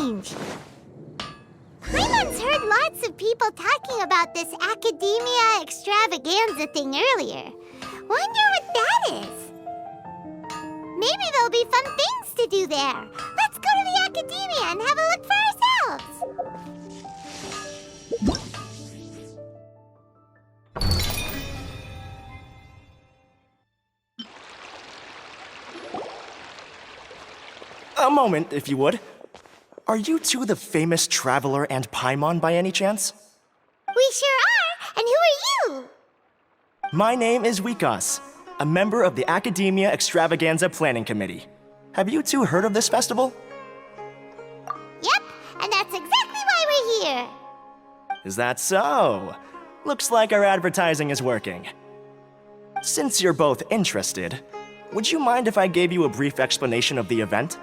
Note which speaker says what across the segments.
Speaker 1: strange. Paimon's heard lots of people talking about this academia extravaganza thing earlier. Wonder what that is. Maybe there'll be fun things to do there. Let's go to the academia and have a look for ourselves.
Speaker 2: A moment, if you would. Are you two the famous traveler and Paimon by any chance?
Speaker 1: We sure are, and who are you?
Speaker 2: My name is Wikas, a member of the Academia Extravaganza Planning Committee. Have you two heard of this festival?
Speaker 1: Yep, and that's exactly why we're here.
Speaker 2: Is that so? Looks like our advertising is working. Since you're both interested, would you mind if I gave you a brief explanation of the event?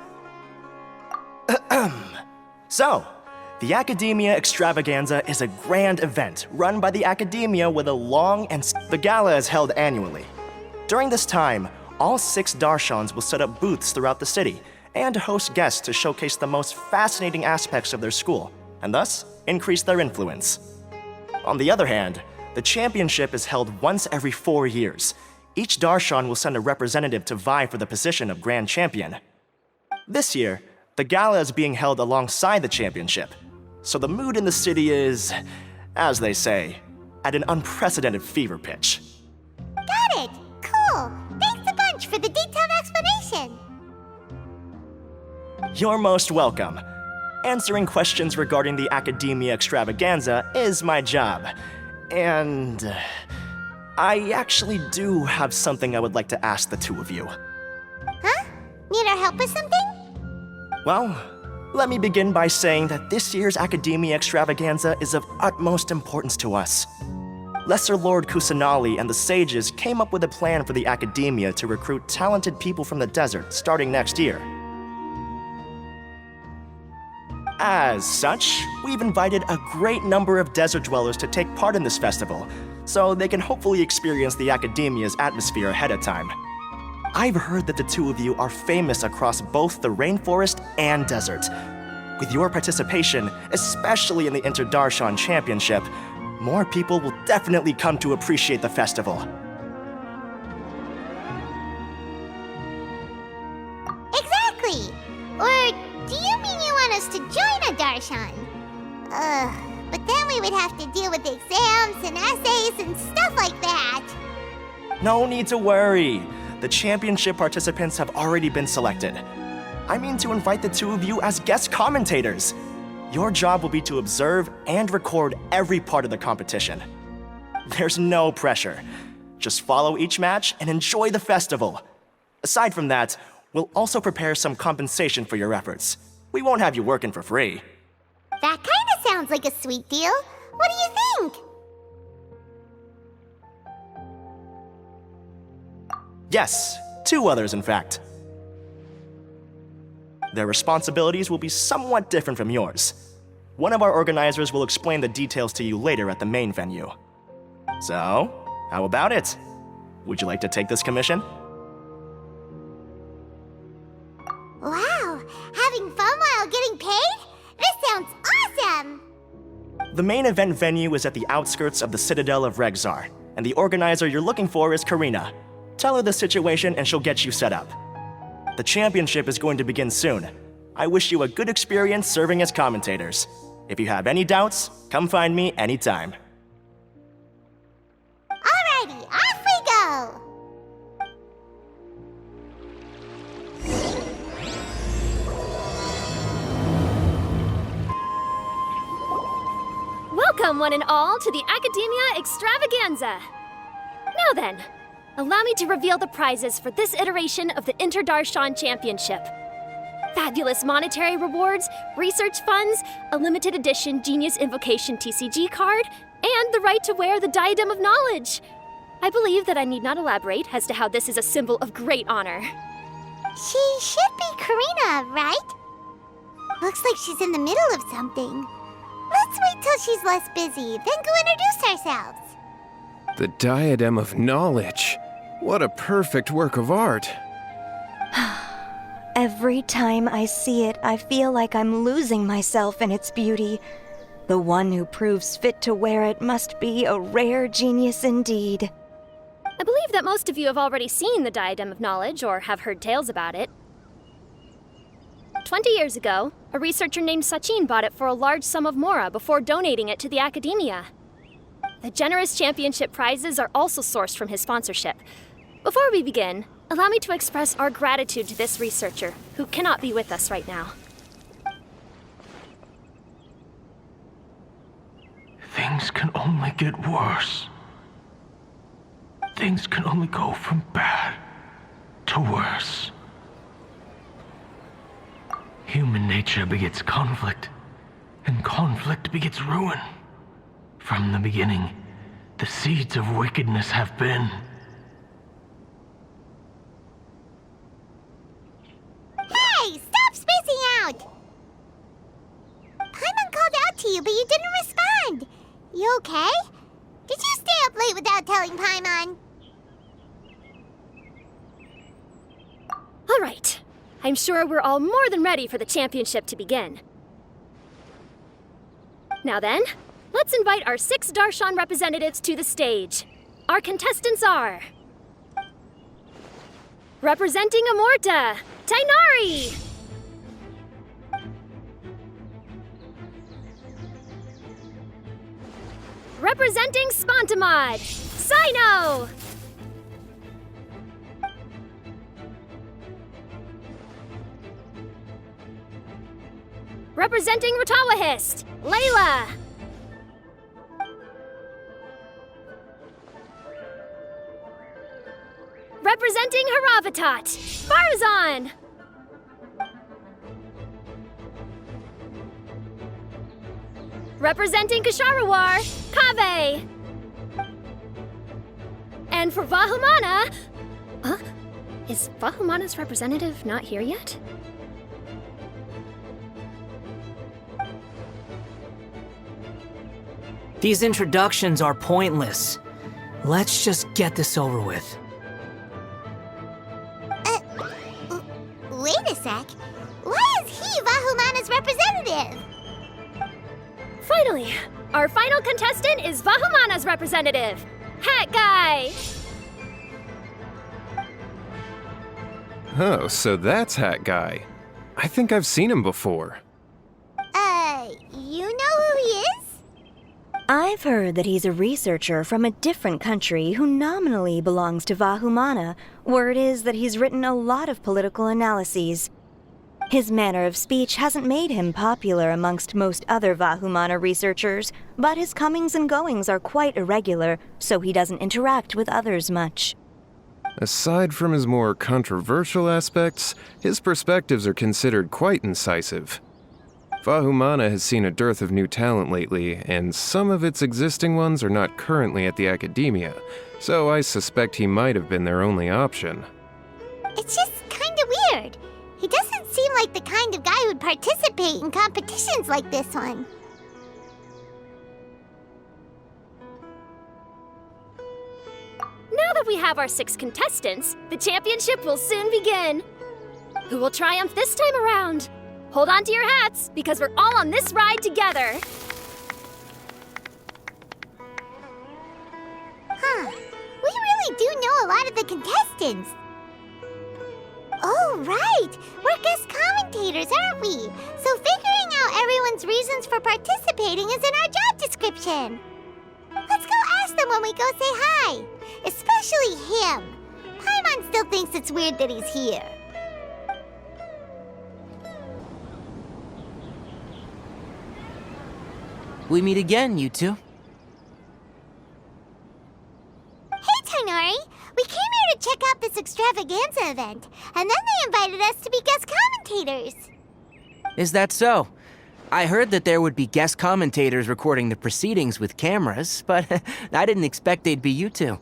Speaker 2: So, the Academia Extravaganza is a grand event run by the Academia with a long and... The gala is held annually. During this time, all 6 Darshans will set up booths throughout the city and host guests to showcase the most fascinating aspects of their school, and thus increase their influence. On the other hand, the championship is held once every 4 years. Each Darshan will send a representative to vie for the position of Grand Champion. This year, the gala is being held alongside the championship, so the mood in the city is, as they say, at an unprecedented fever pitch.
Speaker 1: Got it! Cool! Thanks a bunch for the detailed explanation!
Speaker 2: You're most welcome. Answering questions regarding the Academia Extravaganza is my job. And... I actually do have something I would like to ask the two of you.
Speaker 1: Huh? Need our help with something?
Speaker 2: Well, let me begin by saying that this year's Academia Extravaganza is of utmost importance to us. Lesser Lord Kusanali and the sages came up with a plan for the Academia to recruit talented people from the desert starting next year. As such, we've invited a great number of desert dwellers to take part in this festival, so they can hopefully experience the Academia's atmosphere ahead of time. I've heard that the two of you are famous across both the rainforest and desert. With your participation, especially in the Inter-Darshan Championship, more people will definitely come to appreciate the festival.
Speaker 1: Exactly! Or do you mean you want us to join a Darshan? But then we would have to deal with exams and essays and stuff like that.
Speaker 2: No need to worry. The championship participants have already been selected. I mean to invite the two of you as guest commentators. Your job will be to observe and record every part of the competition. There's no pressure. Just follow each match and enjoy the festival. Aside from that, we'll also prepare some compensation for your efforts. We won't have you working for free.
Speaker 1: That kinda sounds like a sweet deal. What do you think?
Speaker 2: Yes, 2 others in fact. Their responsibilities will be somewhat different from yours. One of our organizers will explain the details to you later at the main venue. So, how about it? Would you like to take this commission?
Speaker 1: Wow, having fun while getting paid? This sounds awesome!
Speaker 2: The main event venue is at the outskirts of the Citadel of Regzar, and the organizer you're looking for is Karina. Tell her the situation and she'll get you set up. The championship is going to begin soon. I wish you a good experience serving as commentators. If you have any doubts, come find me anytime.
Speaker 1: Alrighty, off we go!
Speaker 3: Welcome, one and all, to the Academia Extravaganza. Now then, allow me to reveal the prizes for this iteration of the Inter-Darshan Championship. Fabulous monetary rewards, research funds, a limited edition Genius Invocation TCG card, and the right to wear the Diadem of Knowledge. I believe that I need not elaborate as to how this is a symbol of great honor.
Speaker 1: She should be Karina, right? Looks like she's in the middle of something. Let's wait till she's less busy, then go introduce ourselves.
Speaker 4: The Diadem of Knowledge. What a perfect work of art.
Speaker 5: Every time I see it, I feel like I'm losing myself in its beauty. The one who proves fit to wear it must be a rare genius indeed.
Speaker 3: I believe that most of you have already seen the Diadem of Knowledge or have heard tales about it. 20 years ago, a researcher named Sachin bought it for a large sum of mora before donating it to the Academia. The generous championship prizes are also sourced from his sponsorship. Before we begin, allow me to express our gratitude to this researcher, who cannot be with us right now.
Speaker 6: Things can only get worse. Things can only go from bad to worse. Human nature begets conflict, and conflict begets ruin. From the beginning, the seeds of wickedness have been.
Speaker 1: Hey, stop spacing out! Paimon called out to you, but you didn't respond. You okay? Did you stay up late without telling Paimon?
Speaker 3: All right. I'm sure we're all more than ready for the championship to begin. Now then, let's invite our 6 Darshan representatives to the stage. Our contestants are... Representing Amorta, Tainari! Representing Spontamod, Cyno! Representing Ratawahist, Laila! Representing Haravatat, Faruzán! Representing Kasharawar, Kaveh! And for Vahumana... Is Vahumana's representative not here yet?
Speaker 7: These introductions are pointless. Let's just get this over with.
Speaker 1: Wait a sec. Why is he Vahumana's representative?
Speaker 3: Finally, our final contestant is Vahumana's representative, Hat Guy!
Speaker 4: Oh, so that's Hat Guy. I think I've seen him before.
Speaker 1: You know who he is?
Speaker 5: I've heard that he's a researcher from a different country who nominally belongs to Vahumana. Word is that he's written a lot of political analyses. His manner of speech hasn't made him popular amongst most other Vahumana researchers, but his comings and goings are quite irregular, so he doesn't interact with others much.
Speaker 4: Aside from his more controversial aspects, his perspectives are considered quite incisive. Vahumana has seen a dearth of new talent lately, and some of its existing ones are not currently at the Academia, so I suspect he might have been their only option.
Speaker 1: It's just kinda weird. He doesn't seem like the kind of guy who'd participate in competitions like this one.
Speaker 3: Now that we have our 6 contestants, the championship will soon begin. Who will triumph this time around? Hold on to your hats, because we're all on this ride together.
Speaker 1: Huh. We really do know a lot of the contestants. Oh, right! We're guest commentators, aren't we? So figuring out everyone's reasons for participating is in our job description. Let's go ask them when we go say hi. Especially him. Paimon still thinks it's weird that he's here.
Speaker 7: We meet again, you two.
Speaker 1: Hey, Tainari! We came here to check out this extravaganza event, and then they invited us to be guest commentators.
Speaker 7: Is that so? I heard that there would be guest commentators recording the proceedings with cameras, but I didn't expect they'd be you two.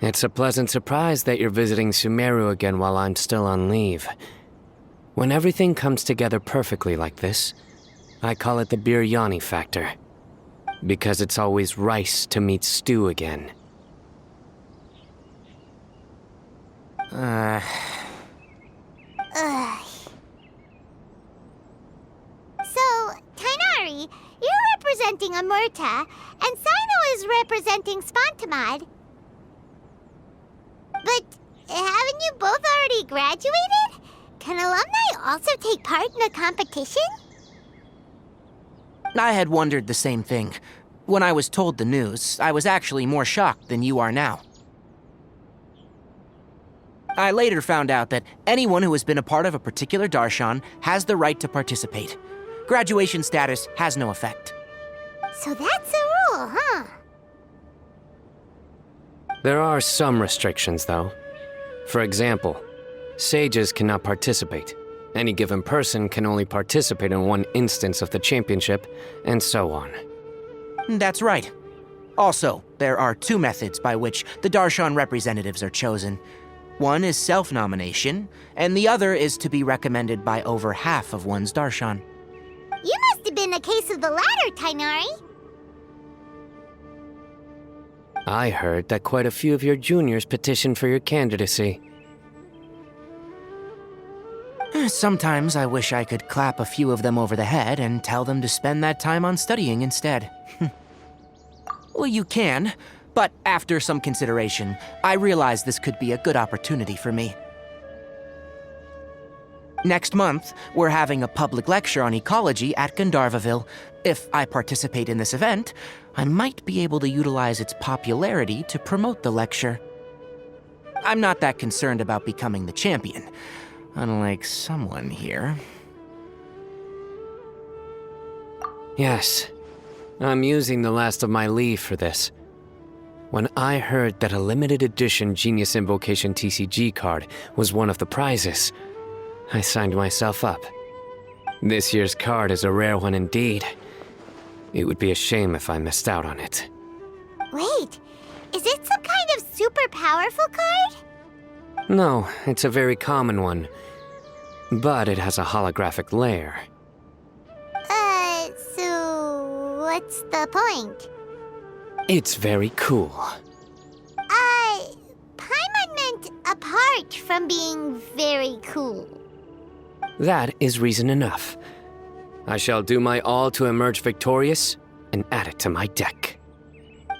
Speaker 8: It's a pleasant surprise that you're visiting Sumeru again while I'm still on leave. When everything comes together perfectly like this, I call it the biryani factor. Because it's always rice to meet stew again.
Speaker 1: Ugh. So, Tighnari, you're representing Amurta, and Cyno is representing Spontamod. But haven't you both already graduated? Can alumni also take part in the competition?
Speaker 7: I had wondered the same thing. When I was told the news, I was actually more shocked than you are now. I later found out that anyone who has been a part of a particular darshan has the right to participate. Graduation status has no effect.
Speaker 1: So that's a rule, huh?
Speaker 8: There are some restrictions, though. For example, sages cannot participate. Any given person can only participate in one instance of the championship, and so on.
Speaker 7: That's right. Also, there are 2 methods by which the darshan representatives are chosen. One is self-nomination, and the other is to be recommended by over half of one's darshan.
Speaker 1: You must have been a case of the latter, Tighnari.
Speaker 8: I heard that quite a few of your juniors petitioned for your candidacy.
Speaker 7: Sometimes I wish I could clap a few of them over the head and tell them to spend that time on studying instead. Well, you can, but after some consideration, I realized this could be a good opportunity for me. Next month, we're having a public lecture on ecology at Gandharvaville. If I participate in this event, I might be able to utilize its popularity to promote the lecture. I'm not that concerned about becoming the champion, unlike someone here.
Speaker 8: Yes, I'm using the last of my leave for this. When I heard that a limited edition Genius Invocation TCG card was one of the prizes, I signed myself up. This year's card is a rare one indeed. It would be a shame if I missed out on it.
Speaker 1: Wait, is it some kind of super powerful card?
Speaker 8: No, it's a very common one. But it has a holographic layer.
Speaker 1: So what's the point?
Speaker 8: It's very cool.
Speaker 1: Paimon meant apart from being very cool.
Speaker 8: That is reason enough. I shall do my all to emerge victorious and add it to my deck.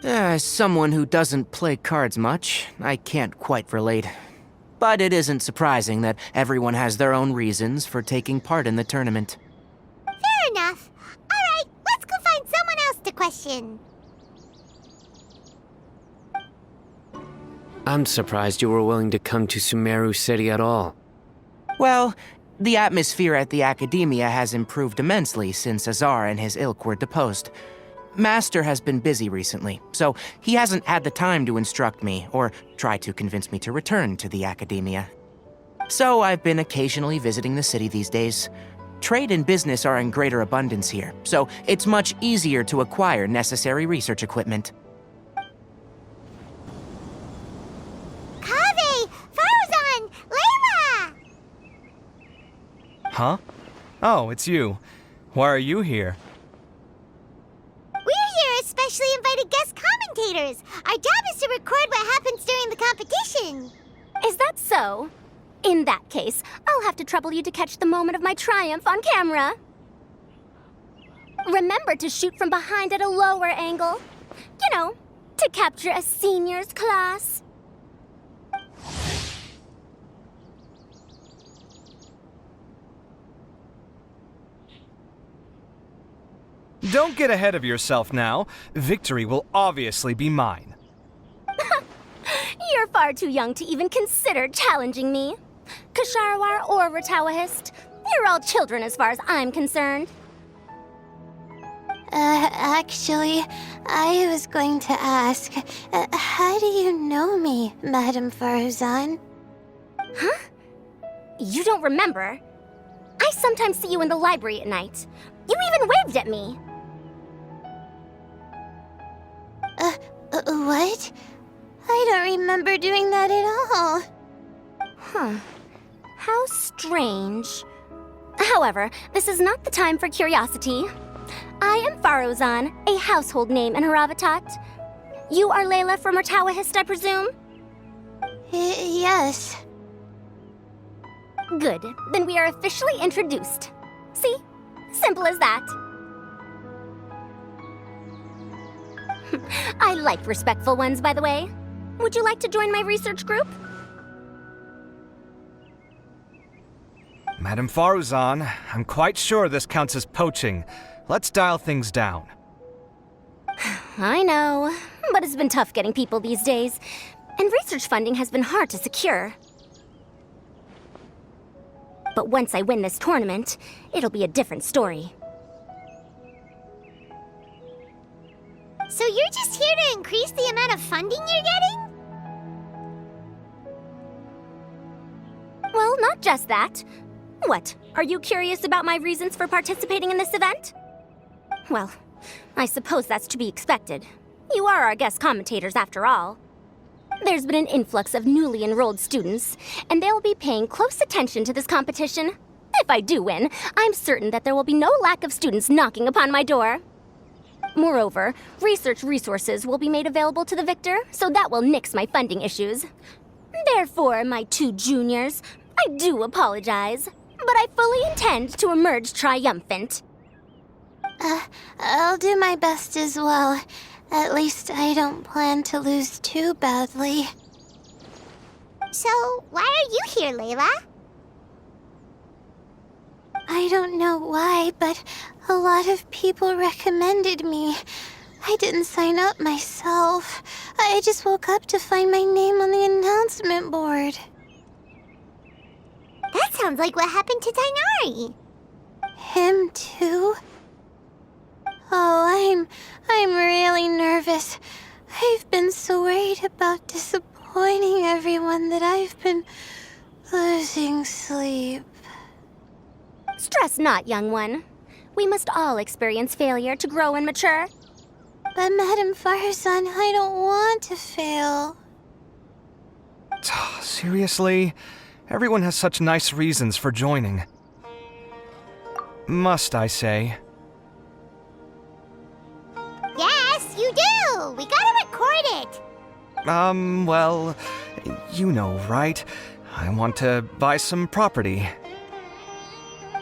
Speaker 7: As someone who doesn't play cards much, I can't quite relate. But it isn't surprising that everyone has their own reasons for taking part in the tournament.
Speaker 1: Fair enough. All right, let's go find someone else to question.
Speaker 8: I'm surprised you were willing to come to Sumeru City at all.
Speaker 7: Well, the atmosphere at the Academia has improved immensely since Azar and his ilk were deposed. Master has been busy recently, so he hasn't had the time to instruct me or try to convince me to return to the Academia. So I've been occasionally visiting the city these days. Trade and business are in greater abundance here, so it's much easier to acquire necessary research equipment.
Speaker 1: Kaveh! Faruzán! Laila!
Speaker 9: Huh? Oh, it's you. Why are you here?
Speaker 1: We're here as specially invited guest commentators. Our job is to record what happens during the competition.
Speaker 3: Is that so? In that case, I'll have to trouble you to catch the moment of my triumph on camera. Remember to shoot from behind at a lower angle. You know, to capture a seniors class.
Speaker 9: Don't get ahead of yourself now. Victory will obviously be mine.
Speaker 3: You're far too young to even consider challenging me. Kasharwar or Ratawahist, you're all children as far as I'm concerned.
Speaker 1: Actually, I was going to ask, how do you know me, Madam Faruzán?
Speaker 3: Huh? You don't remember? I sometimes see you in the library at night. You even waved at me.
Speaker 1: What? I don't remember doing that at all.
Speaker 3: Huh. How strange. However, this is not the time for curiosity. I am Faruzán, a household name in Haravatat. You are Laila from Ratawahist, I presume?
Speaker 1: Yes.
Speaker 3: Good, then we are officially introduced. See? Simple as that. I like respectful ones, by the way. Would you like to join my research group?
Speaker 9: Madam Faruzán, I'm quite sure this counts as poaching. Let's dial things down.
Speaker 3: I know, but it's been tough getting people these days, and research funding has been hard to secure. But once I win this tournament, it'll be a different story.
Speaker 1: So you're just here to increase the amount of funding you're getting?
Speaker 3: Well, not just that. What, are you curious about my reasons for participating in this event? Well, I suppose that's to be expected. You are our guest commentators after all. There's been an influx of newly enrolled students, and they'll be paying close attention to this competition. If I do win, I'm certain that there will be no lack of students knocking upon my door. Moreover, research resources will be made available to the victor, so that will nix my funding issues. Therefore, my two juniors, I do apologize, but I fully intend to emerge triumphant.
Speaker 1: I'll do my best as well. At least I don't plan to lose too badly. So, why are you here, Layla? I don't know why, but a lot of people recommended me. I didn't sign up myself. I just woke up to find my name on the announcement board. That sounds like what happened to Tainari. Him too? Oh, I'm really nervous. I've been so worried about disappointing everyone that I've been losing sleep.
Speaker 3: Stress not, young one. We must all experience failure to grow and mature.
Speaker 1: But Madam Faruzán, I don't want to fail.
Speaker 9: Seriously? Everyone has such nice reasons for joining. Must I say?
Speaker 1: Yes, you do! We gotta record it!
Speaker 9: Well, you know, right? I want to buy some property.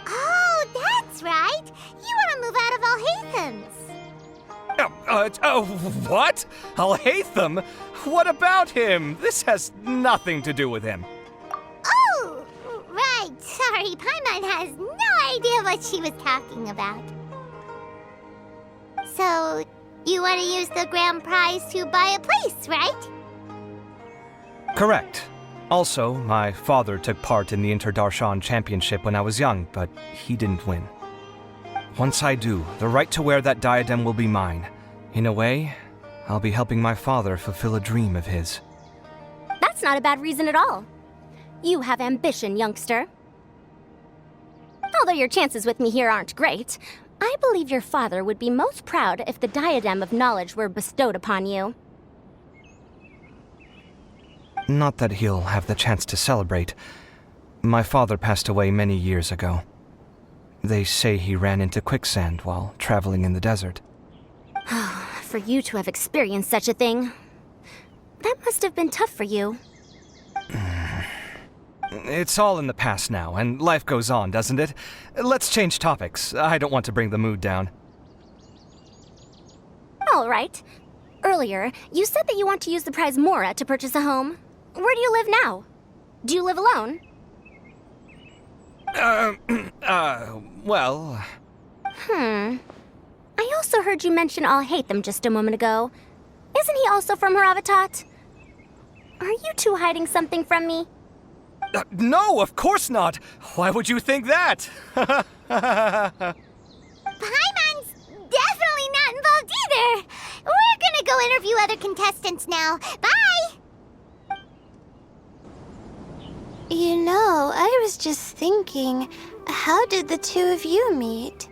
Speaker 1: Oh, that's right! You want to move out of Alhacén's.
Speaker 9: What? Alhacén? What about him? This has nothing to do with him.
Speaker 1: Oh, right. Sorry, Paimon has no idea what she was talking about. So, you want to use the grand prize to buy a place, right?
Speaker 9: Correct. Also, my father took part in the Interdarshan Championship when I was young, but he didn't win. Once I do, the right to wear that diadem will be mine. In a way, I'll be helping my father fulfill a dream of his.
Speaker 3: That's not a bad reason at all. You have ambition, youngster. Although your chances with me here aren't great, I believe your father would be most proud if the diadem of knowledge were bestowed upon you.
Speaker 9: Not that he'll have the chance to celebrate. My father passed away many years ago. They say he ran into quicksand while traveling in the desert.
Speaker 3: For you to have experienced such a thing, that must have been tough for you.
Speaker 9: It's all in the past now, and life goes on, doesn't it? Let's change topics. I don't want to bring the mood down.
Speaker 3: All right. Earlier, you said that you want to use the prize Mora to purchase a home. Where do you live now? Do you live alone?
Speaker 9: Well...
Speaker 3: I also heard you mention Alhacén just a moment ago. Isn't he also from Haravatat? Are you two hiding something from me?
Speaker 9: No, of course not! Why would you think that?
Speaker 1: Paimon's definitely not involved either! We're gonna go interview other contestants now. Bye! You know, I was just thinking, how did the two of you meet?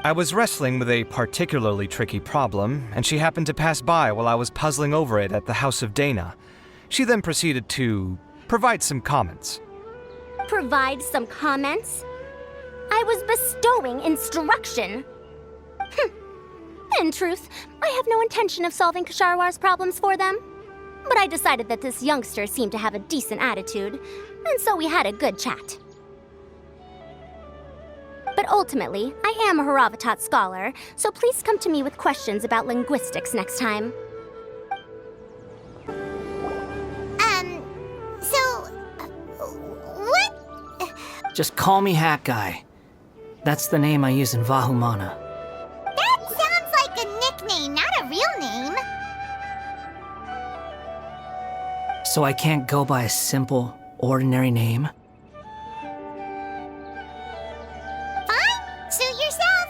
Speaker 9: I was wrestling with a particularly tricky problem, and she happened to pass by while I was puzzling over it at the House of Dana. She then proceeded to provide some comments.
Speaker 3: Provide some comments? I was bestowing instruction. In truth, I have no intention of solving Ksharowar's problems for them. But I decided that this youngster seemed to have a decent attitude, and so we had a good chat.
Speaker 10: But ultimately, I am a Haravatat scholar, so please come to me with questions about linguistics next time.
Speaker 1: What?
Speaker 11: Just call me Hat Guy. That's the name I use in Vahumana.
Speaker 1: That sounds like a nickname, not a real name.
Speaker 11: So I can't go by a simple, ordinary name?
Speaker 1: Fine, suit yourself.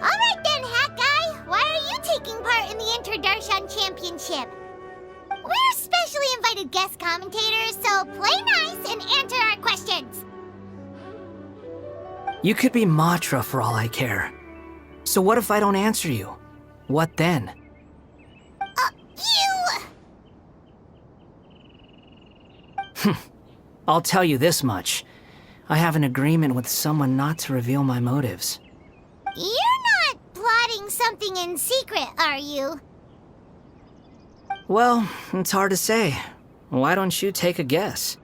Speaker 1: All right then, Hat Guy. Why are you taking part in the Inter-Darshan Championship? We're specially invited guest commentators, so play nice and answer our questions.
Speaker 11: You could be Matra for all I care. So what if I don't answer you? What then? I'll tell you this much. I have an agreement with someone not to reveal my motives.
Speaker 1: You're not plotting something in secret, are you?
Speaker 11: Well, it's hard to say. Why don't you take a guess?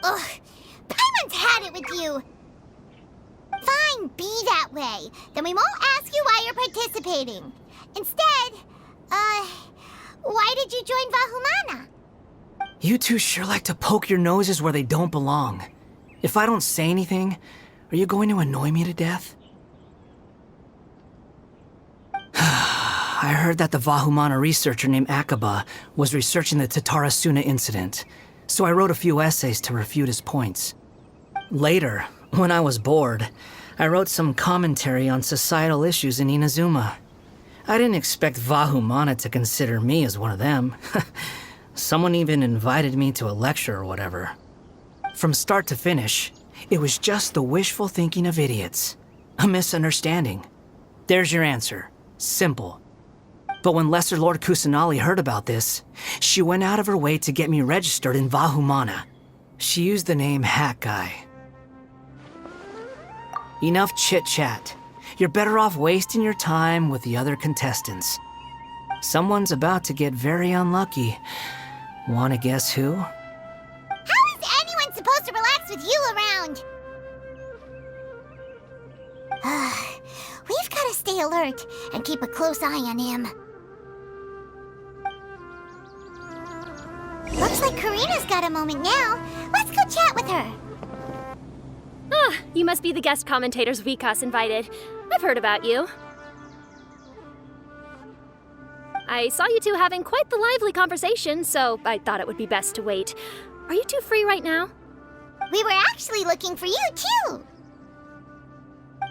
Speaker 1: Ugh, Paimon's had it with you. Fine, be that way. Then we won't ask you why you're participating. Instead, why did you join Vahumana?
Speaker 11: You two sure like to poke your noses where they don't belong. If I don't say anything, are you going to annoy me to death? I heard that the Vahumana researcher named Akaba was researching the Tatarasuna incident, so I wrote a few essays to refute his points. Later, when I was bored, I wrote some commentary on societal issues in Inazuma. I didn't expect Vahumana to consider me as one of them. Someone even invited me to a lecture or whatever. From start to finish, it was just the wishful thinking of idiots. A misunderstanding. There's your answer. Simple. But when Lesser Lord Kusanali heard about this, she went out of her way to get me registered in Vahumana. She used the name Hat Guy. Enough chit-chat. You're better off wasting your time with the other contestants. Someone's about to get very unlucky. Wanna guess who?
Speaker 1: How is anyone supposed to relax with you around? We've got to stay alert and keep a close eye on him. Looks like Karina's got a moment now. Let's go chat with her.
Speaker 3: Ah, you must be the guest commentators Vikas invited. I've heard about you. I saw you two having quite the lively conversation, so I thought it would be best to wait. Are you two free right now?
Speaker 1: We were actually looking for you, too.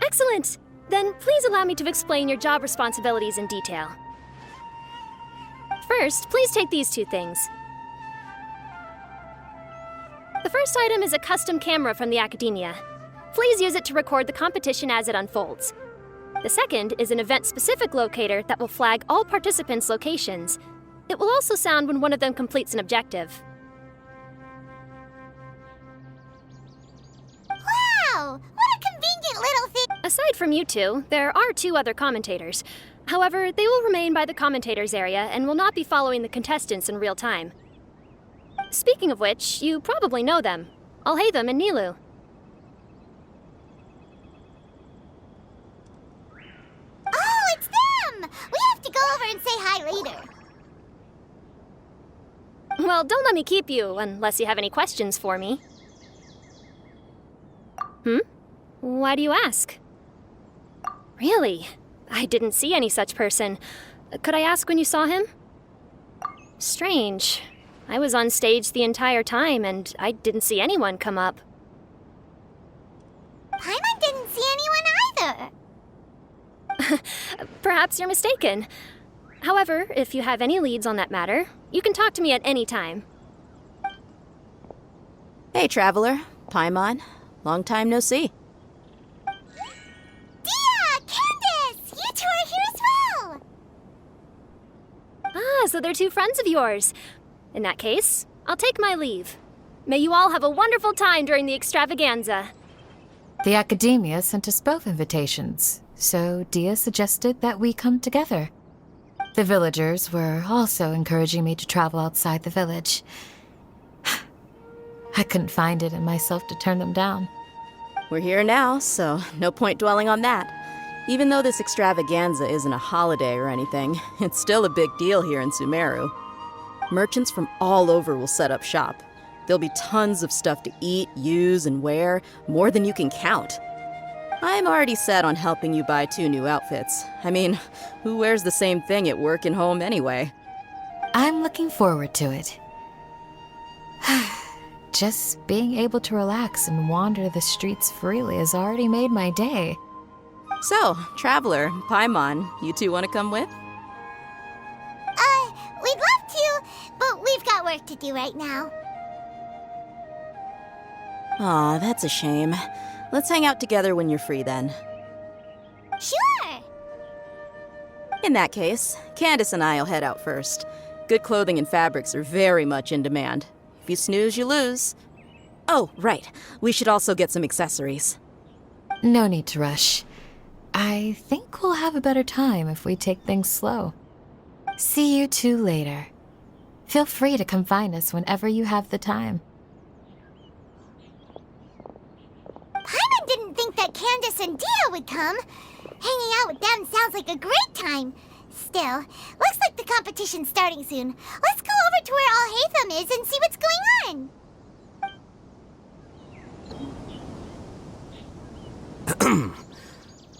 Speaker 3: Excellent. Then please allow me to explain your job responsibilities in detail. First, please take these two things. The first item is a custom camera from the Academia. Please use it to record the competition as it unfolds. The second is an event-specific locator that will flag all participants' locations. It will also sound when one of them completes an objective.
Speaker 1: Wow! What a convenient little thing!
Speaker 3: Aside from you two, there are two other commentators. However, they will remain by the commentators area and will not be following the contestants in real time. Speaking of which, you probably know them. Alhacén and Nilu.
Speaker 1: Oh, it's them! We have to go over and say hi later.
Speaker 3: Well, don't let me keep you, unless you have any questions for me. Why do you ask? Really? I didn't see any such person. Could I ask when you saw him? Strange. I was on stage the entire time, and I didn't see anyone come up.
Speaker 1: Paimon didn't see anyone either.
Speaker 3: Perhaps you're mistaken. However, if you have any leads on that matter, you can talk to me at any time.
Speaker 12: Hey, Traveler. Paimon. Long time no see.
Speaker 1: Dia! Candace! You two are here as well!
Speaker 3: Ah, so they're two friends of yours. In that case, I'll take my leave. May you all have a wonderful time during the extravaganza.
Speaker 13: The Academia sent us both invitations, so Dia suggested that we come together. The villagers were also encouraging me to travel outside the village. I couldn't find it in myself to turn them down.
Speaker 12: we're here now, so no point dwelling on that. Even though this extravaganza isn't a holiday or anything, it's still a big deal here in Sumeru. Merchants from all over will set up shop. There'll be tons of stuff to eat, use, and wear, more than you can count. I'm already set on helping you buy 2 new outfits. I mean, who wears the same thing at work and home anyway?
Speaker 13: I'm looking forward to it. Just being able to relax and wander the streets freely has already made my day.
Speaker 12: So, Traveler, Paimon, you two want to come with?
Speaker 1: We'd love to, but we've got work to do right now.
Speaker 12: Aw, that's a shame. Let's hang out together when you're free then.
Speaker 1: Sure!
Speaker 12: In that case, Candace and I'll head out first. Good clothing and fabrics are very much in demand. If you snooze, you lose. Oh, right. We should also get some accessories.
Speaker 13: No need to rush. I think we'll have a better time if we take things slow. See you two later. Feel free to come find us whenever you have the time.
Speaker 1: Paimon didn't think that Candace and Dia would come. Hanging out with them sounds like a great time. Still, looks like the competition's starting soon. Let's go over to where Alhacén is and see what's going on.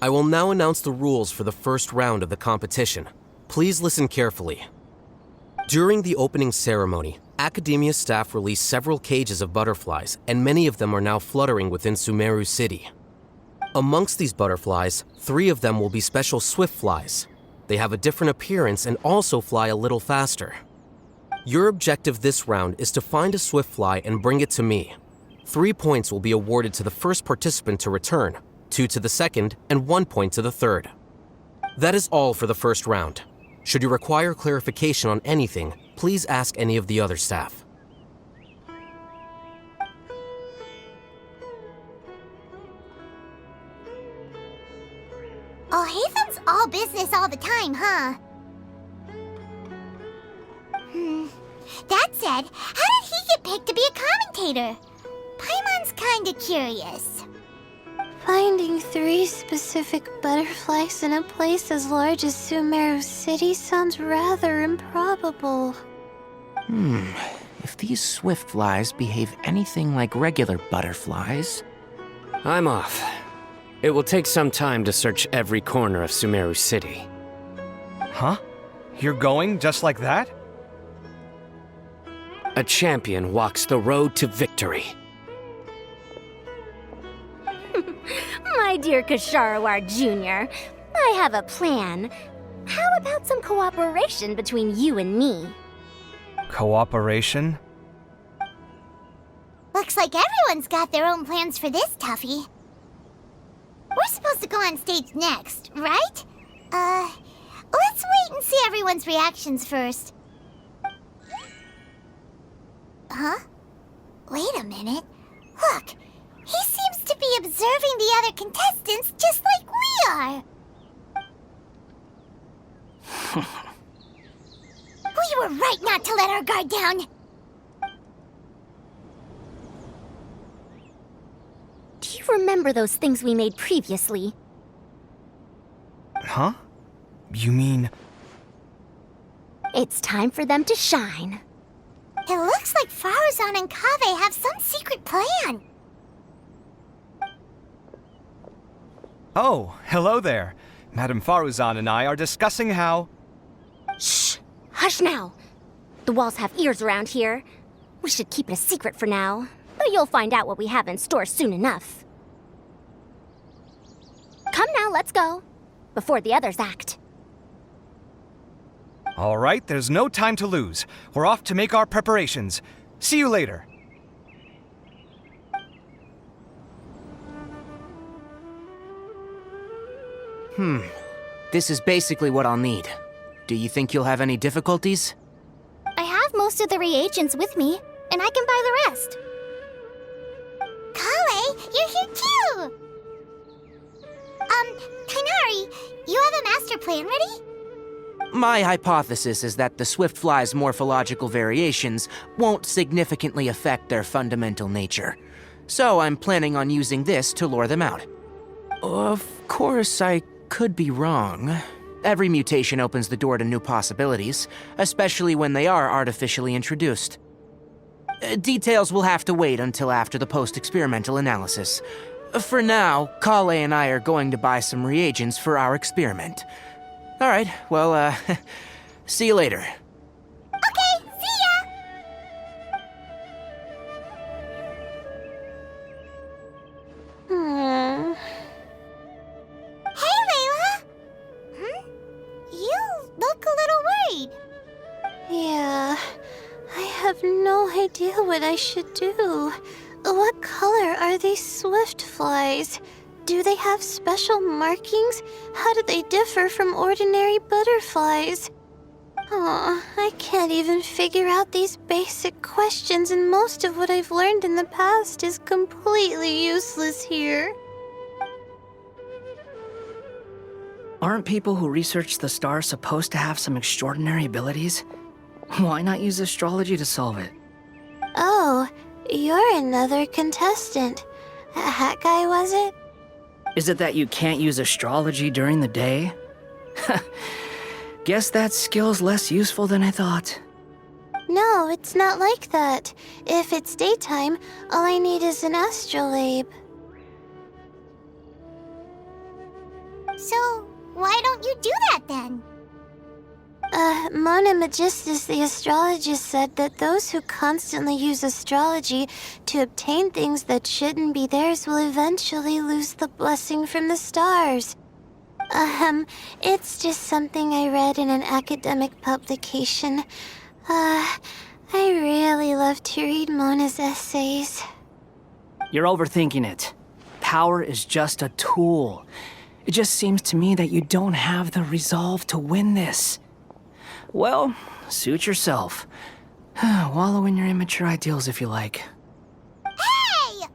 Speaker 14: I will now announce the rules for the first round of the competition. Please listen carefully. During the opening ceremony, Academia staff released several cages of butterflies, and many of them are now fluttering within Sumeru City. Amongst these butterflies, 3 of them will be special swift flies. They have a different appearance and also fly a little faster. Your objective this round is to find a swift fly and bring it to me. 3 points will be awarded to the first participant to return, 2 to the second, and 1 point to the third. That is all for the first round. Should you require clarification on anything, please ask any of the other staff.
Speaker 1: Alhacén's all business all the time, huh? That said, how did he get picked to be a commentator? Paimon's kinda curious.
Speaker 15: Finding 3 specific butterflies in a place as large as Sumeru City sounds rather improbable.
Speaker 7: If these swift flies behave anything like regular butterflies...
Speaker 8: I'm off. It will take some time to search every corner of Sumeru City.
Speaker 9: Huh? You're going just like that?
Speaker 8: A champion walks the road to victory.
Speaker 10: My dear Kasharawar Jr., I have a plan. How about some cooperation between you and me?
Speaker 9: Cooperation?
Speaker 1: Looks like everyone's got their own plans for this, Tuffy. We're supposed to go on stage next, right? Let's wait and see everyone's reactions first. Huh? Wait a minute. Look, he seems to be observing the other contestants just like we are. We were right not to let our guard down.
Speaker 10: Do you remember those things we made previously?
Speaker 9: Huh? You mean...
Speaker 10: It's time for them to shine.
Speaker 1: It looks like Faruzán and Kaveh have some secret plan.
Speaker 9: Oh, hello there. Madame Faruzán and I are discussing how...
Speaker 10: Shh! Hush now! The walls have ears around here. We should keep it a secret for now, but you'll find out what we have in store soon enough. Come now, let's go. Before the others act.
Speaker 9: All right, there's no time to lose. We're off to make our preparations. See you later.
Speaker 7: This is basically what I'll need. Do you think you'll have any difficulties?
Speaker 10: I have most of the reagents with me, and I can buy the rest.
Speaker 1: Kaveh, you're here too! Tighnari, you have a master plan ready?
Speaker 7: My hypothesis is that the swift fly's morphological variations won't significantly affect their fundamental nature. so I'm planning on using this to lure them out. Of course, I could be wrong. Every mutation opens the door to new possibilities, especially when they are artificially introduced. Details will have to wait until after the post-experimental analysis. For now, Kaveh and I are going to buy some reagents for our experiment. Alright, well, see you later.
Speaker 1: Okay, see ya! Hey, Layla! You look a little worried.
Speaker 15: Yeah, I have no idea what I should do. What color are these swift flies? Do they have special markings? How do they differ from ordinary butterflies? I can't even figure out these basic questions, and most of what I've learned in the past is completely useless here.
Speaker 11: Aren't people who research the stars supposed to have some extraordinary abilities? Why not use astrology to solve it?
Speaker 15: Oh, you're another contestant. That guy, was it?
Speaker 11: Is it that you can't use astrology during the day? Guess that skill's less useful than I thought.
Speaker 15: No, it's not like that. If it's daytime, all I need is an astrolabe.
Speaker 1: So, why don't you do that then?
Speaker 15: Mona Magistus, the astrologist, said that those who constantly use astrology to obtain things that shouldn't be theirs will eventually lose the blessing from the stars. It's just something I read in an academic publication. I really love to read Mona's essays.
Speaker 11: You're overthinking it. Power is just a tool. It just seems to me that you don't have the resolve to win this. Well, suit yourself. Wallow in your immature ideals if you like.
Speaker 1: Hey!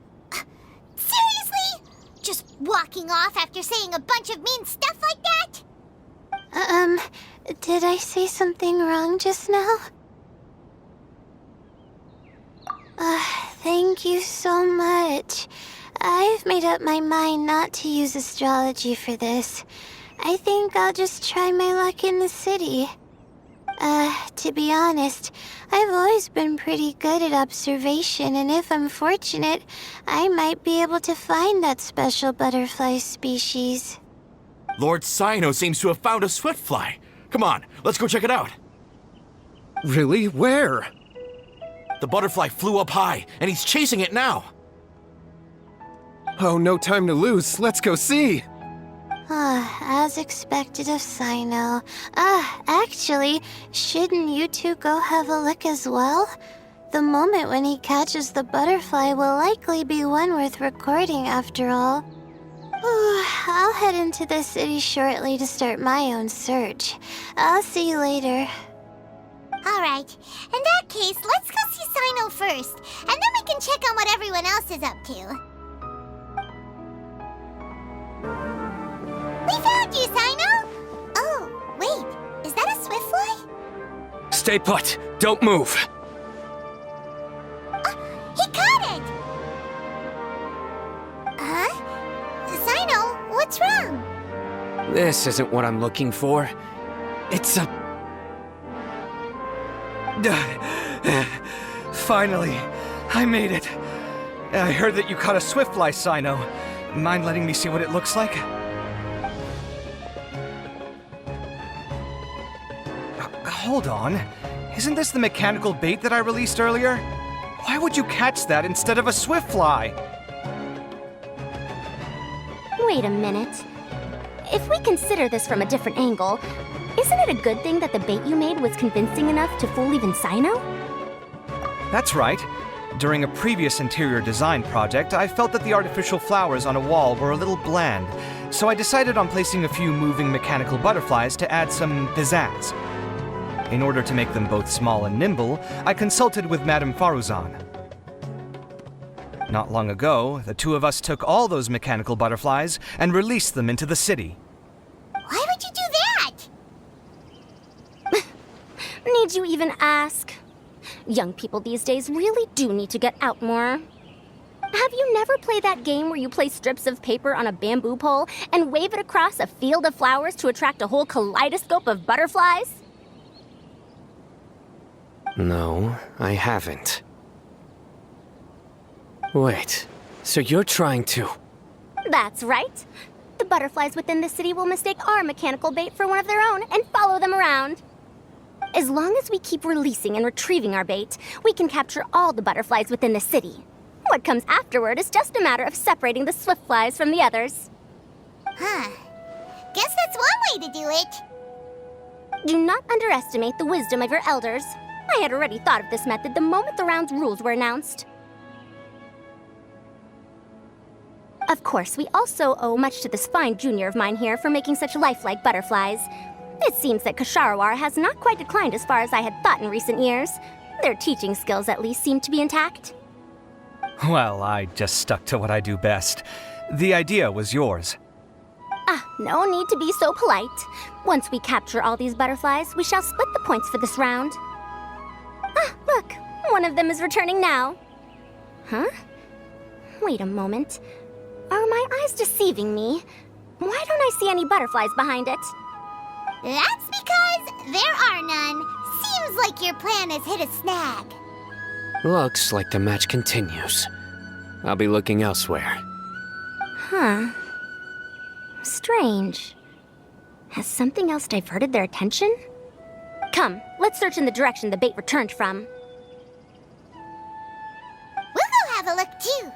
Speaker 1: Seriously? Just walking off after saying a bunch of mean stuff like that?
Speaker 15: Did I say something wrong just now? Thank you so much. I've made up my mind not to use astrology for this. I think I'll just try my luck in the city. To be honest, I've always been pretty good at observation, and if I'm fortunate, I might be able to find that special butterfly species.
Speaker 16: Lord Cyno seems to have found a swiftfly. Come on, let's go check it out.
Speaker 4: Really? Where?
Speaker 16: The butterfly flew up high, and he's chasing it now.
Speaker 4: Oh, no time to lose. Let's go see.
Speaker 15: As expected of Cyno. Actually, shouldn't you two go have a look as well? The moment when he catches the butterfly will likely be one worth recording after all. I'll head into the city shortly to start my own search. I'll see you later.
Speaker 1: Alright, in that case, let's go see Cyno first, and then we can check on what everyone else is up to. We found you, Cyno! Oh, wait, is that a swiftfly?
Speaker 4: Stay put. Don't move.
Speaker 1: He caught it! Huh? Cyno, what's wrong?
Speaker 8: This isn't what I'm looking for. It's a...
Speaker 9: Finally, I made it. I heard that you caught a swiftfly, Cyno. Mind letting me see what it looks like? Hold on. Isn't this the mechanical bait that I released earlier? Why would you catch that instead of a swiftfly?
Speaker 10: Wait a minute. If we consider this from a different angle, isn't it a good thing that the bait you made was convincing enough to fool even Cyno?
Speaker 9: That's right. During a previous interior design project, I felt that the artificial flowers on a wall were a little bland, so I decided on placing a few moving mechanical butterflies to add some pizzazz. In order to make them both small and nimble, I consulted with Madame Faruzán. Not long ago, the two of us took all those mechanical butterflies and released them into the city.
Speaker 1: Why would you do that?
Speaker 10: Need you even ask? Young people these days really do need to get out more. Have you never played that game where you place strips of paper on a bamboo pole and wave it across a field of flowers to attract a whole kaleidoscope of butterflies?
Speaker 8: No, I haven't. Wait, so you're trying to...
Speaker 10: That's right. The butterflies within the city will mistake our mechanical bait for one of their own and follow them around. As long as we keep releasing and retrieving our bait, we can capture all the butterflies within the city. What comes afterward is just a matter of separating the swift flies from the others.
Speaker 1: Huh. Guess that's one way to do it.
Speaker 10: Do not underestimate the wisdom of your elders. I had already thought of this method the moment the round's rules were announced. Of course, we also owe much to this fine junior of mine here for making such lifelike butterflies. It seems that Kasharawar has not quite declined as far as I had thought in recent years. Their teaching skills at least seem to be intact.
Speaker 9: Well, I just stuck to what I do best. The idea was yours.
Speaker 10: No need to be so polite. Once we capture all these butterflies, we shall split the points for this round. Look, one of them is returning now. Huh? Wait a moment. Are my eyes deceiving me? Why don't I see any butterflies behind it?
Speaker 1: That's because there are none. Seems like your plan has hit a snag.
Speaker 8: Looks like the match continues. I'll be looking elsewhere.
Speaker 10: Huh. Strange. Has something else diverted their attention? Come, let's search in the direction the bait returned from.
Speaker 1: We'll go have a look too.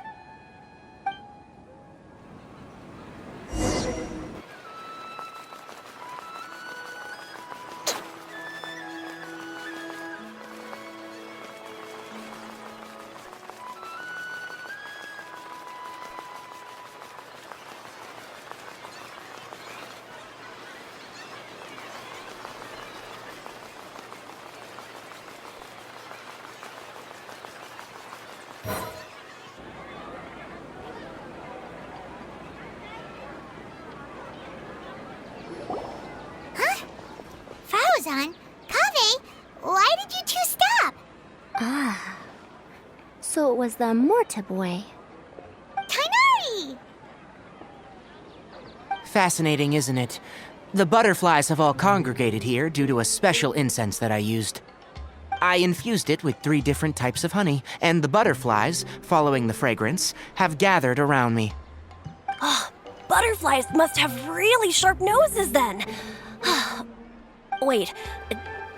Speaker 1: Faruzán, Kaveh, why did you two stop?
Speaker 10: So it was the Morta boy.
Speaker 1: Tainari!
Speaker 7: Fascinating, isn't it? The butterflies have all congregated here due to a special incense that I used. I infused it with 3 different types of honey, and the butterflies, following the fragrance, have gathered around me.
Speaker 3: Butterflies must have really sharp noses then. Wait,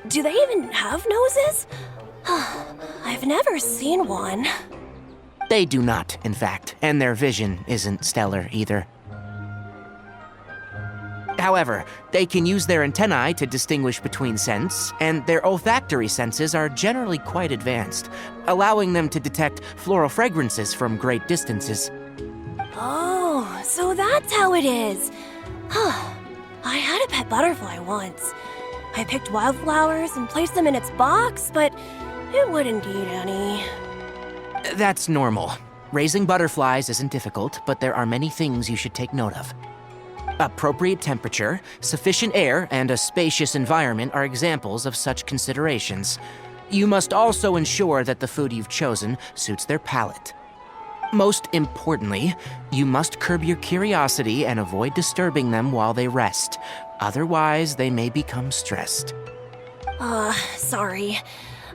Speaker 3: do they even have noses? I've never seen one.
Speaker 7: They do not, in fact, and their vision isn't stellar either. However, they can use their antennae to distinguish between scents, and their olfactory senses are generally quite advanced, allowing them to detect floral fragrances from great distances.
Speaker 3: Oh, so that's how it is. I had a pet butterfly once. I picked wildflowers and placed them in its box, but it wouldn't eat any.
Speaker 7: That's normal. Raising butterflies isn't difficult, but there are many things you should take note of. Appropriate temperature, sufficient air, and a spacious environment are examples of such considerations. You must also ensure that the food you've chosen suits their palate. Most importantly, you must curb your curiosity and avoid disturbing them while they rest. Otherwise, they may become stressed.
Speaker 3: Sorry.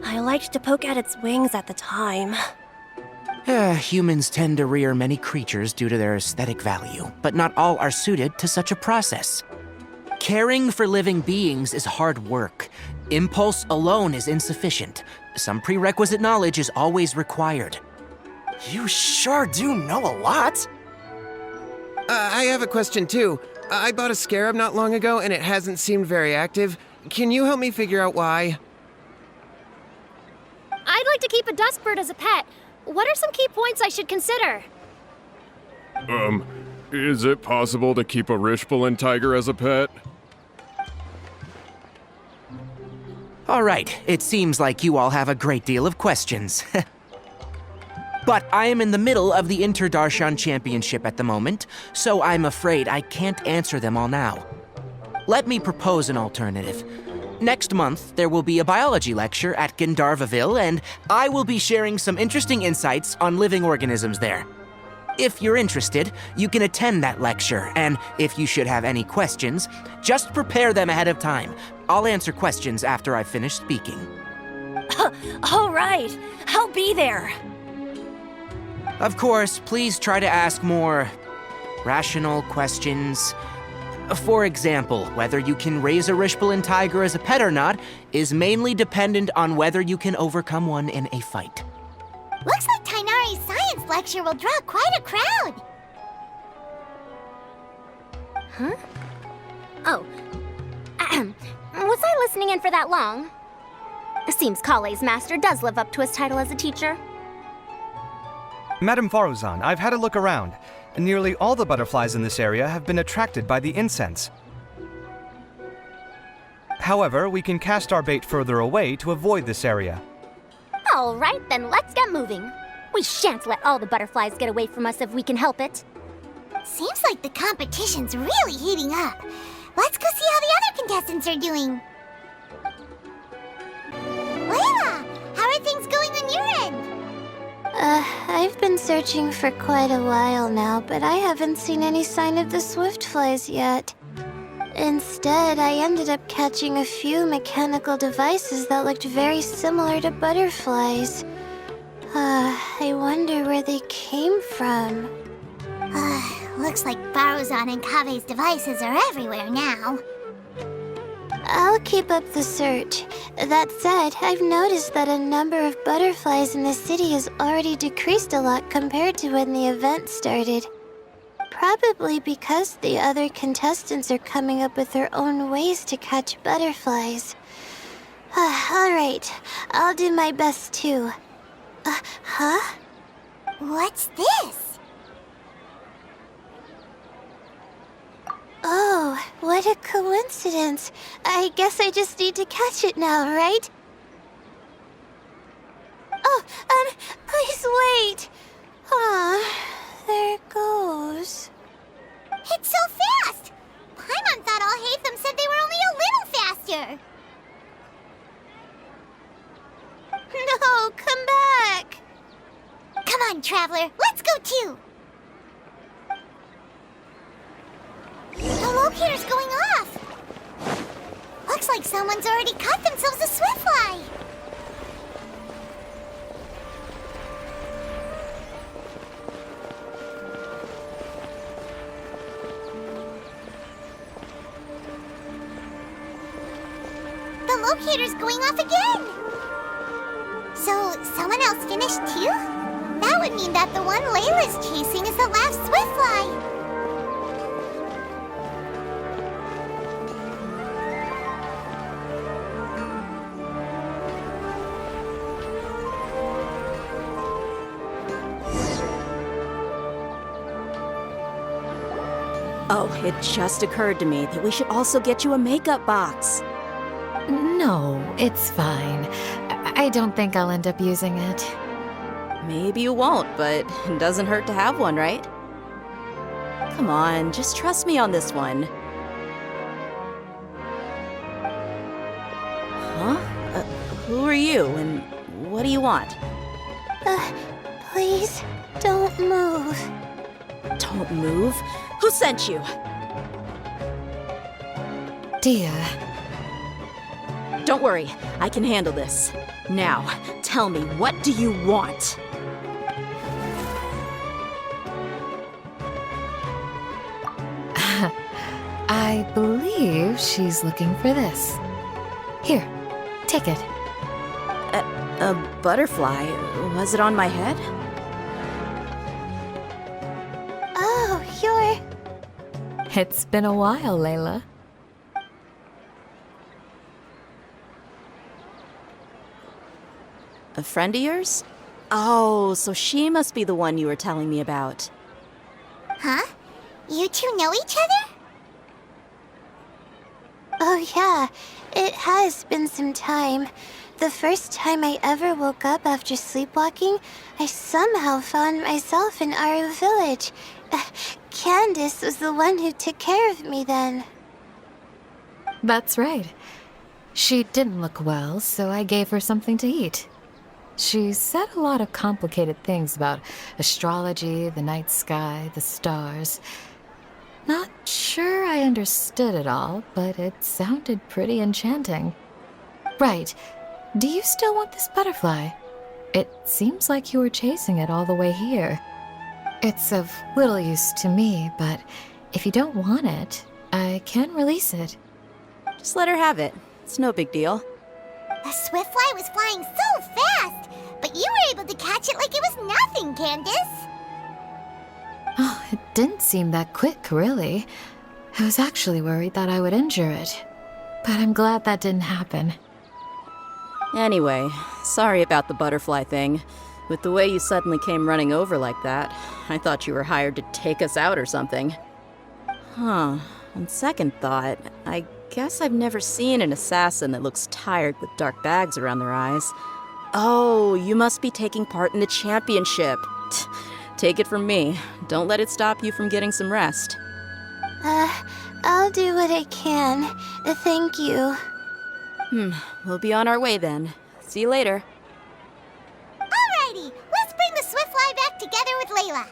Speaker 3: I liked to poke at its wings at the time.
Speaker 7: Humans tend to rear many creatures due to their aesthetic value, but not all are suited to such a process. Caring for living beings is hard work. Impulse alone is insufficient. Some prerequisite knowledge is always required.
Speaker 2: You sure do know a lot.
Speaker 4: I have a question too. I bought a scarab not long ago and it hasn't seemed very active. Can you help me figure out why?
Speaker 3: I'd like to keep a dustbird as a pet. What are some key points I should consider?
Speaker 17: Is it possible to keep a Rishbalin tiger as a pet?
Speaker 7: All right, it seems like you all have a great deal of questions. But I am in the middle of the Inter-Darshan Championship at the moment, so I'm afraid I can't answer them all now. Let me propose an alternative. Next month, there will be a biology lecture at Gandharvaville, and I will be sharing some interesting insights on living organisms there. If you're interested, you can attend that lecture, and if you should have any questions, just prepare them ahead of time. I'll answer questions after I finish speaking.
Speaker 3: All right, I'll be there.
Speaker 7: Of course, please try to ask more rational questions. For example, whether you can raise a Rishbalin tiger as a pet or not is mainly dependent on whether you can overcome one in a fight.
Speaker 1: Looks like Tainari's science lecture will draw quite a crowd.
Speaker 10: Huh? Oh. Was I listening in for that long? Seems Kaveh's master does live up to his title as a teacher.
Speaker 9: Madam Faruzán, I've had a look around. Nearly all the butterflies in this area have been attracted by the incense. However, we can cast our bait further away to avoid this area.
Speaker 10: All right, then let's get moving. We shan't let all the butterflies get away from us if we can help it.
Speaker 1: Seems like the competition's really heating up. Let's go see how the other contestants are doing. Laila, how are things going on your end?
Speaker 15: I've been searching for quite a while now, but I haven't seen any sign of the swiftflies yet. Instead, I ended up catching a few mechanical devices that looked very similar to butterflies. I wonder where they came from.
Speaker 1: Looks like Faruzán and Kaveh's devices are everywhere now.
Speaker 15: I'll keep up the search. That said, I've noticed that a number of butterflies in the city has already decreased a lot compared to when the event started. Probably because the other contestants are coming up with their own ways to catch butterflies. Alright, I'll do my best too. Huh?
Speaker 1: What's this?
Speaker 15: Oh, what a coincidence. I guess I just need to catch it now, right? Oh, please wait. There it goes.
Speaker 1: It's so fast! Paimon thought Alhacén said they were only a little faster.
Speaker 15: No, come back.
Speaker 1: Come on, Traveler, let's go too. The locator's going off! Looks like someone's already caught themselves a swiftfly! The locator's going off again! So, someone else finished too? That would mean that the one Laila's chasing is the last swiftfly!
Speaker 12: Oh, it just occurred to me that we should also get you a makeup box.
Speaker 13: No, it's fine. I don't think I'll end up using it.
Speaker 12: Maybe you won't, but it doesn't hurt to have one, right? Come on, just trust me on this one. Huh? Who are you, and what do you want?
Speaker 15: Please, don't move.
Speaker 12: Don't move? Who sent you?
Speaker 13: Dear.
Speaker 12: Don't worry, I can handle this. Now, tell me, what do you want?
Speaker 13: I believe she's looking for this. Here, take it.
Speaker 12: A butterfly? Was it on my head?
Speaker 15: Oh, you're...
Speaker 13: It's been a while, Laila.
Speaker 12: A friend of yours? Oh, so she must be the one you were telling me about.
Speaker 1: Huh? You two know each other?
Speaker 15: Oh yeah, it has been some time. The first time I ever woke up after sleepwalking, I somehow found myself in our village. Candace was the one who took care of me then.
Speaker 13: That's right. She didn't look well, so I gave her something to eat. She said a lot of complicated things about astrology, the night sky, the stars. Not sure I understood it all, but it sounded pretty enchanting. Right. Do you still want this butterfly? It seems like you were chasing it all the way here. It's of little use to me, but if you don't want it, I can release it.
Speaker 12: Just let her have it. It's no big deal.
Speaker 1: The swiftfly was flying so fast, but you were able to catch it like it was nothing, Candace.
Speaker 13: Oh, it didn't seem that quick, really. I was actually worried that I would injure it, but I'm glad that didn't happen.
Speaker 12: Anyway, sorry about the butterfly thing. With the way you suddenly came running over like that, I thought you were hired to take us out or something. Huh. On second thought, I guess I've never seen an assassin that looks tired with dark bags around their eyes. Oh, you must be taking part in the championship. Take it from me. Don't let it stop you from getting some rest.
Speaker 15: I'll do what I can. Thank you.
Speaker 12: We'll be on our way then. See you later.
Speaker 1: Alrighty, let's bring the swiftfly back together with Laila.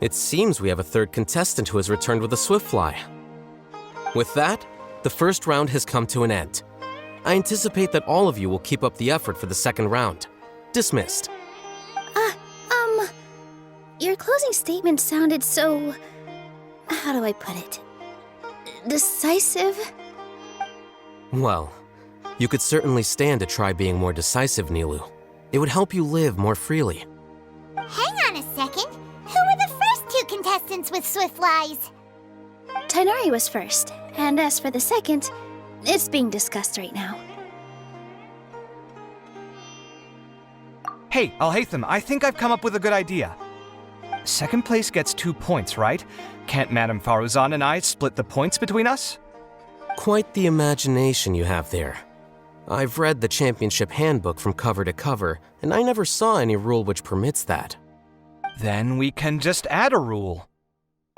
Speaker 14: It seems we have a third contestant who has returned with a swiftfly. With that, the first round has come to an end. I anticipate that all of you will keep up the effort for the second round. Dismissed.
Speaker 10: Your closing statement sounded so... how do I put it? Decisive?
Speaker 14: Well, you could certainly stand to try being more decisive, Nilou. It would help you live more freely.
Speaker 1: Hang on a second. Who were the first two contestants with swiftflies?
Speaker 10: Tighnari was first, and as for the second, it's being discussed right now.
Speaker 9: Hey, Alhacén, I think I've come up with a good idea. Second place gets 2 points, right? Can't Madame Faruzán and I split the points between us?
Speaker 14: Quite the imagination you have there. I've read the championship handbook from cover to cover, and I never saw any rule which permits that.
Speaker 9: Then we can just add a rule.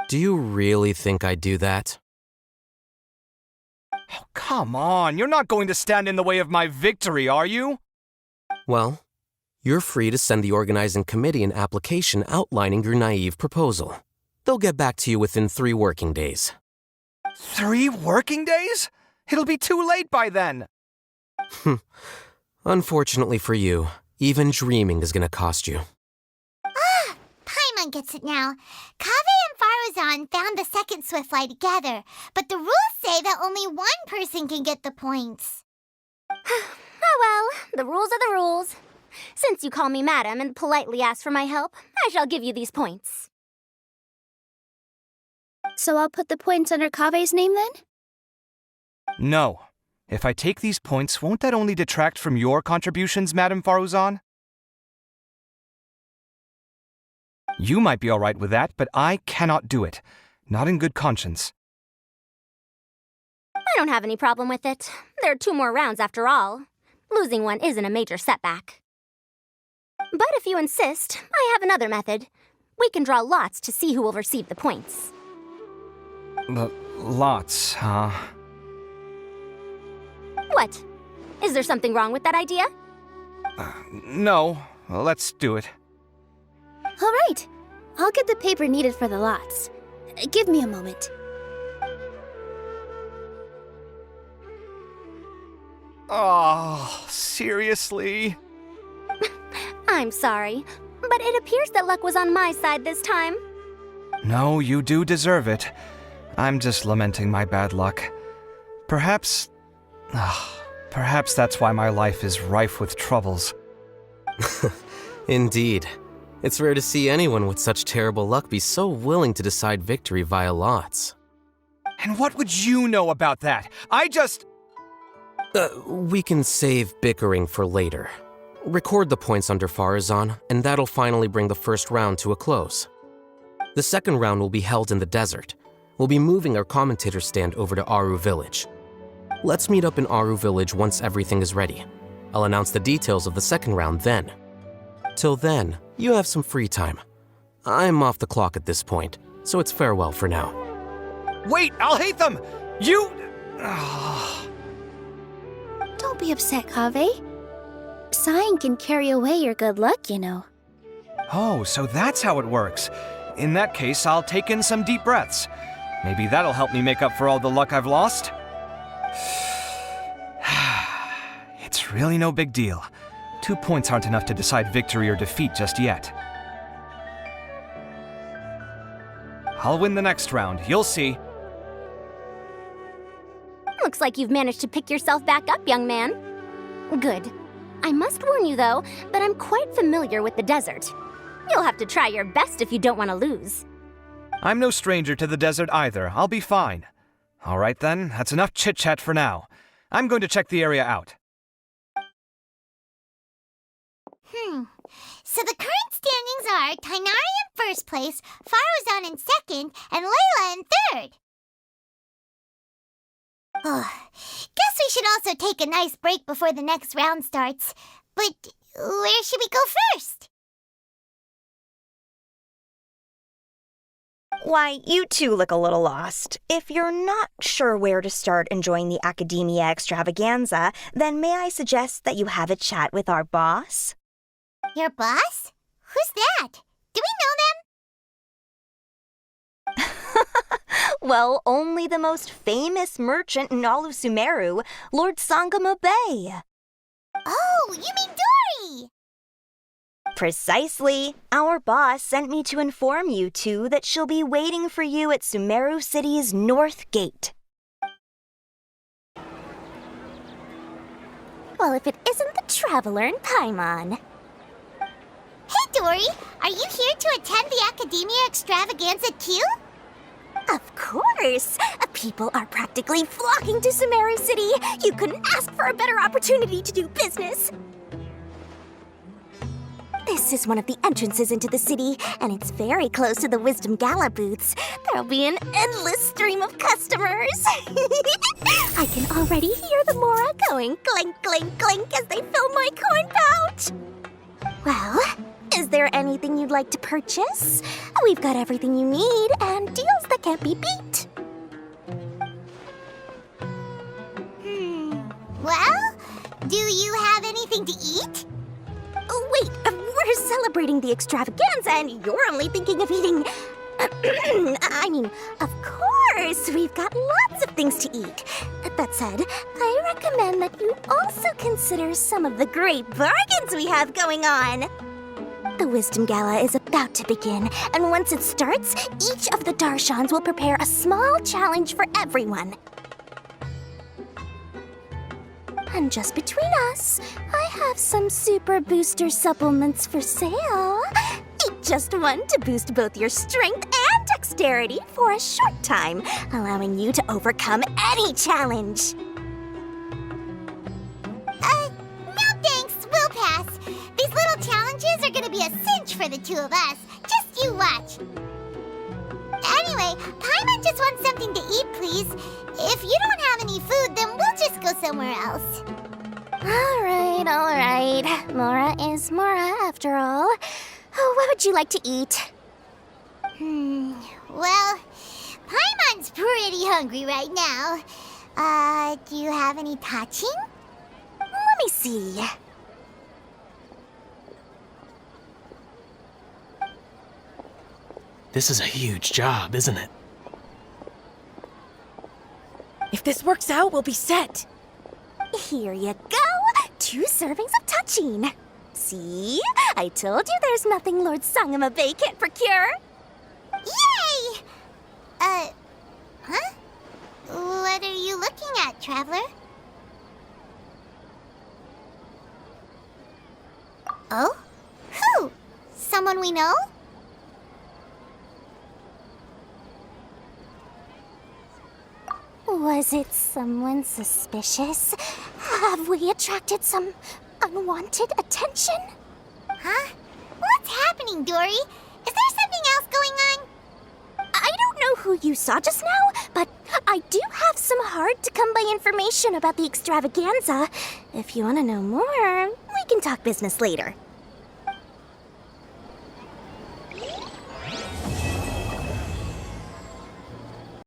Speaker 14: Do you really think I'd do that?
Speaker 9: Oh, come on, you're not going to stand in the way of my victory, are you?
Speaker 14: Well, you're free to send the organizing committee an application outlining your naive proposal. They'll get back to you within 3 working days.
Speaker 9: 3 working days? It'll be too late by then.
Speaker 14: Unfortunately for you, even dreaming is gonna cost you.
Speaker 1: Paimon gets it now. Kaveh and Faruzán found the second swiftfly together, but the rules say that only one person can get the points.
Speaker 10: Oh well, the rules are the rules. Since you call me madam and politely ask for my help, I shall give you these points. So I'll put the points under Kaveh's name then?
Speaker 9: No. If I take these points, won't that only detract from your contributions, Madame Faruzán? You might be all right with that, but I cannot do it. Not in good conscience.
Speaker 10: I don't have any problem with it. There are 2 more rounds after all. Losing one isn't a major setback. But if you insist, I have another method. We can draw lots to see who will receive the points.
Speaker 9: Lots, huh?
Speaker 10: What? Is there something wrong with that idea?
Speaker 9: No. Let's do it.
Speaker 10: All right. I'll get the paper needed for the lots. Give me a moment.
Speaker 9: Oh, seriously?
Speaker 10: I'm sorry, but it appears that luck was on my side this time.
Speaker 9: No, you do deserve it. I'm just lamenting my bad luck. Perhaps that's why my life is rife with troubles.
Speaker 14: Indeed. It's rare to see anyone with such terrible luck be so willing to decide victory via lots.
Speaker 9: And what would you know about that?
Speaker 14: We can save bickering for later. Record the points under Faruzán, and that'll finally bring the first round to a close. The second round will be held in the desert. We'll be moving our commentator stand over to Aru Village. Let's meet up in Aru Village once everything is ready. I'll announce the details of the second round then. Till then, you have some free time. I'm off the clock at this point, so it's farewell for now.
Speaker 9: Wait, Alhacén! You...
Speaker 15: Don't be upset, Kaveh. Sighing can carry away your good luck, you know.
Speaker 9: Oh, so that's how it works. In that case, I'll take in some deep breaths. Maybe that'll help me make up for all the luck I've lost. It's really no big deal. 2 points aren't enough to decide victory or defeat just yet. I'll win the next round, you'll see.
Speaker 10: Looks like you've managed to pick yourself back up, young man. Good. I must warn you, though, that I'm quite familiar with the desert. You'll have to try your best if you don't want to lose.
Speaker 9: I'm no stranger to the desert either. I'll be fine. All right then, that's enough chit-chat for now. I'm going to check the area out.
Speaker 1: So the current standings are Tighnari in first place, Faruzán in second, and Laila in third. Guess we should also take a nice break before the next round starts. But where should we go first?
Speaker 5: Why, you two look a little lost. If you're not sure where to start enjoying the Academia extravaganza, then may I suggest that you have a chat with our boss?
Speaker 1: Your boss? Who's that? Do we know them?
Speaker 5: Well, only the most famous merchant in all of Sumeru, Lord Sangamo Bay.
Speaker 1: Oh, you mean Dory!
Speaker 5: Precisely. Our boss sent me to inform you two that she'll be waiting for you at Sumeru City's North Gate.
Speaker 10: Well, if it isn't the traveler in Paimon.
Speaker 1: Hey, Dory! Are you here to attend the Academia extravaganza too?
Speaker 10: Of course! People are practically flocking to Sumeru City. You couldn't ask for a better opportunity to do business. This is one of the entrances into the city, and it's very close to the Wisdom Gala booths. There'll be an endless stream of customers. I can already hear the Mora going clink, clink, clink as they fill my coin pouch. Well, is there anything you'd like to purchase? We've got everything you need and deals that can't be beat.
Speaker 1: Well, do you have anything to eat?
Speaker 10: Oh, wait, we're celebrating the extravaganza and you're only thinking of eating... I mean, of course, we've got lots of things to eat. That said, I recommend that you also consider some of the great bargains we have going on. The Wisdom Gala is about to begin, and once it starts, each of the Darshans will prepare a small challenge for everyone. And just between us, I have some super booster supplements for sale. Eat just one to boost both your strength and dexterity for a short time, allowing you to overcome any challenge.
Speaker 1: No thanks, we'll pass. These little challenges are gonna be a cinch for the two of us. Just you watch. Anyway, Paimon just wants something to eat, please. If you don't have any food, then we'll just go somewhere else.
Speaker 10: All right. Mora is Mora, after all. Oh, what would you like to eat?
Speaker 1: Well, Paimon's pretty hungry right now. Do you have any touching?
Speaker 10: Let me see.
Speaker 6: This is a huge job, isn't it?
Speaker 15: If this works out, we'll be set.
Speaker 10: Here you go. 2 servings of touching. See? I told you there's nothing Lord Sangamo Bay can't procure.
Speaker 1: Yay! Huh? What are you looking at, Traveler? Oh? Who? Someone we know?
Speaker 10: Was it someone suspicious? Have we attracted some unwanted attention?
Speaker 1: Huh? What's happening, Dory? Is there something else going on?
Speaker 10: I don't know who you saw just now, but I do have some hard-to-come-by information about the extravaganza. If you want to know more, we can talk business later.